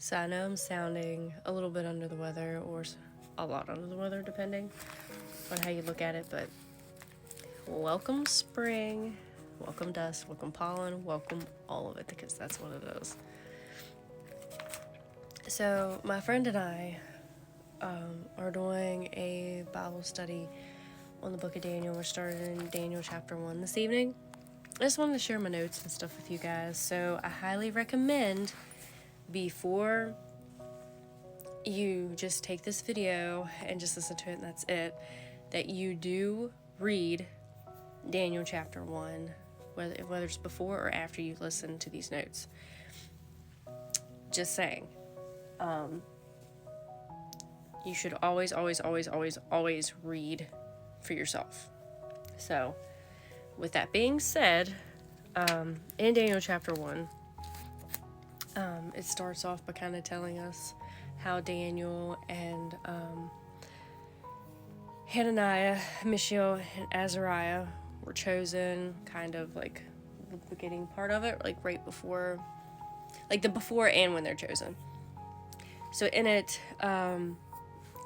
So I know I'm sounding a little bit under the weather or a lot under the weather, depending on how you look at it, but welcome spring, welcome dust, welcome pollen, welcome all of it, because that's what it is. So my friend and I are doing a Bible study on the book of Daniel. We're starting in Daniel chapter 1 this evening. I just wanted to share my notes and stuff with you guys, so I highly recommend, before you just take this video and just listen to it and that's it, that you do read Daniel chapter 1, whether it's before or after you listen to these notes. Just saying. You should always read for yourself. So, with that being said, in Daniel chapter 1, it starts off by kind of telling us how Daniel and Hananiah, Mishael, and Azariah were chosen, kind of like the beginning part of it, like right before, like the before and when they're chosen. So in it,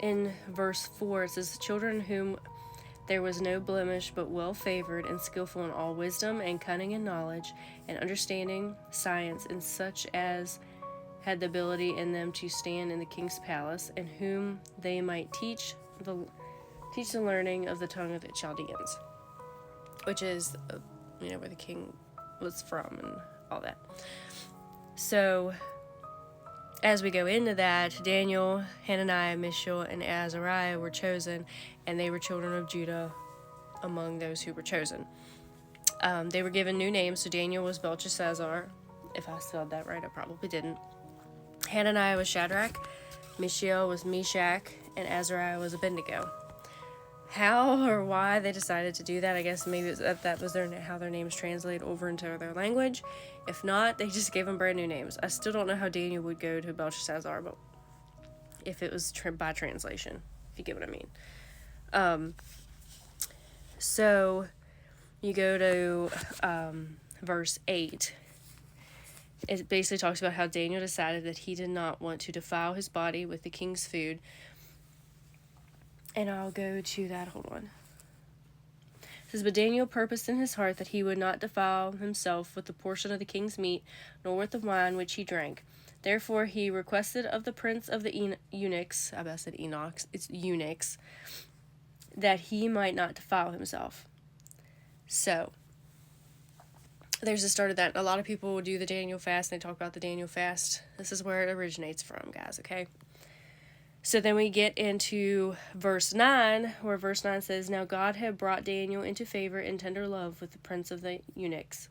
in verse 4, it says, "Children whom there was no blemish, but well favored and skillful in all wisdom and cunning and knowledge and understanding science, and such as had the ability in them to stand in the king's palace, and whom they might teach the learning of the tongue of the Chaldeans," which is, where the king was from and all that. So, as we go into that, Daniel, Hananiah, Mishael, and Azariah were chosen, and they were children of Judah among those who were chosen. They were given new names, so Daniel was Belteshazzar. If I spelled that right, I probably didn't. Hananiah was Shadrach, Mishael was Meshach, and Azariah was Abednego. How or why they decided to do that, I guess maybe that was how their names translate over into their language. If not, they just gave them brand new names. I still don't know how Daniel would go to Belteshazzar, but if it was by translation, if you get what I mean. So you go to verse 8. It basically talks about how Daniel decided that he did not want to defile his body with the king's food. And I'll go to that, hold on. It says, "But Daniel purposed in his heart that he would not defile himself with the portion of the king's meat, nor with the wine which he drank. Therefore he requested of the prince of the eunuchs," I said eunuchs, it's eunuchs, "that he might not defile himself." So, there's the start of that. A lot of people will do the Daniel fast, and they talk about the Daniel fast. This is where it originates from, guys, okay? So then we get into verse 9, where verse 9 says, "Now God had brought Daniel into favor and tender love with the prince of the eunuchs."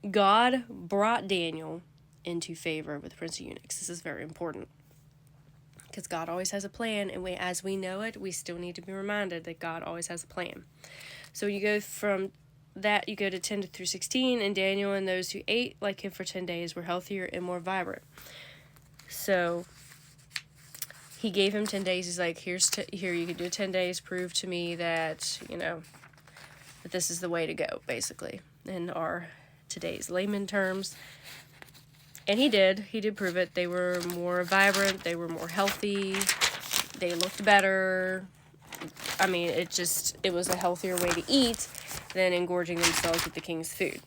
God brought Daniel into favor with the prince of eunuchs. This is very important, because God always has a plan, and as we know it, we still need to be reminded that God always has a plan. So you go from that, you go to 10 through 16, "And Daniel and those who ate like him for 10 days were healthier and more vibrant." So he gave him 10 days. He's like, here, you can do 10 days. Prove to me that, that this is the way to go, basically, in our today's layman terms. And he did prove it. They were more vibrant. They were more healthy. They looked better. I mean, it was a healthier way to eat than engorging themselves with the king's food.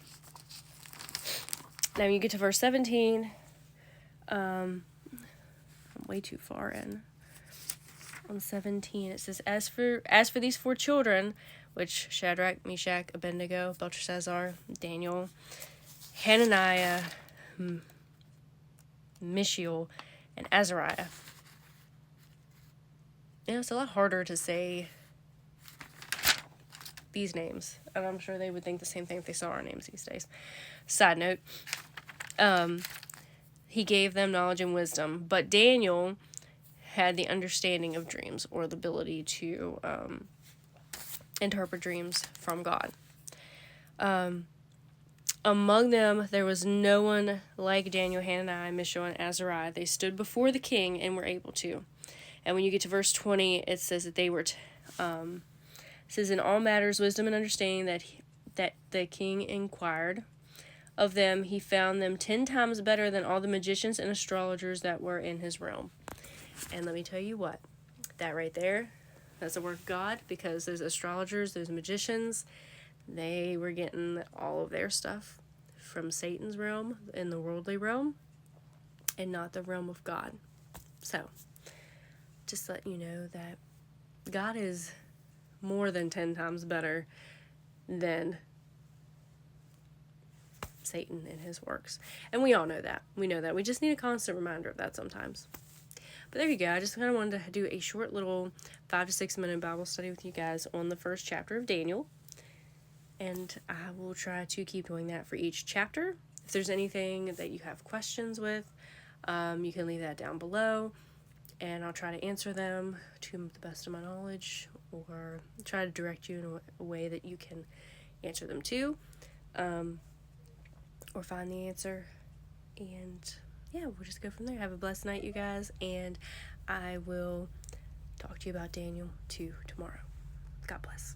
Now you get to verse 17. I'm way too far in. On 17, it says, As for these 4 children, which Shadrach, Meshach, Abednego, Belteshazzar, Daniel, Hananiah, Mishael, and Azariah." It's a lot harder to say these names, and I'm sure they would think the same thing if they saw our names these days. Side note, he gave them knowledge and wisdom, but Daniel had the understanding of dreams, or the ability to interpret dreams from God. Among them there was no one like Daniel, Hananiah, Mishael, and Azariah. They stood before the king and were able to. And when you get to verse 20, it says that they were, it says, "In all matters wisdom and understanding that the king inquired of them, he found them 10 times better than all the magicians and astrologers that were in his realm. And let me tell you what, that right there, that's the work of God, because those astrologers, those magicians, they were getting all of their stuff from Satan's realm, in the worldly realm, and not the realm of God. So, just letting you know that God is more than 10 times better than Satan and his works. And we all know that. We know that. We just need a constant reminder of that sometimes. But there you go. I just kind of wanted to do a short little 5 to 6 minute Bible study with you guys on the first chapter of Daniel. And I will try to keep doing that for each chapter. If there's anything that you have questions with, you can leave that down below. And I'll try to answer them to the best of my knowledge, or try to direct you in a way that you can answer them too, or find the answer. And yeah, we'll just go from there. Have a blessed night, you guys, and I will talk to you about Daniel 2 tomorrow. God bless.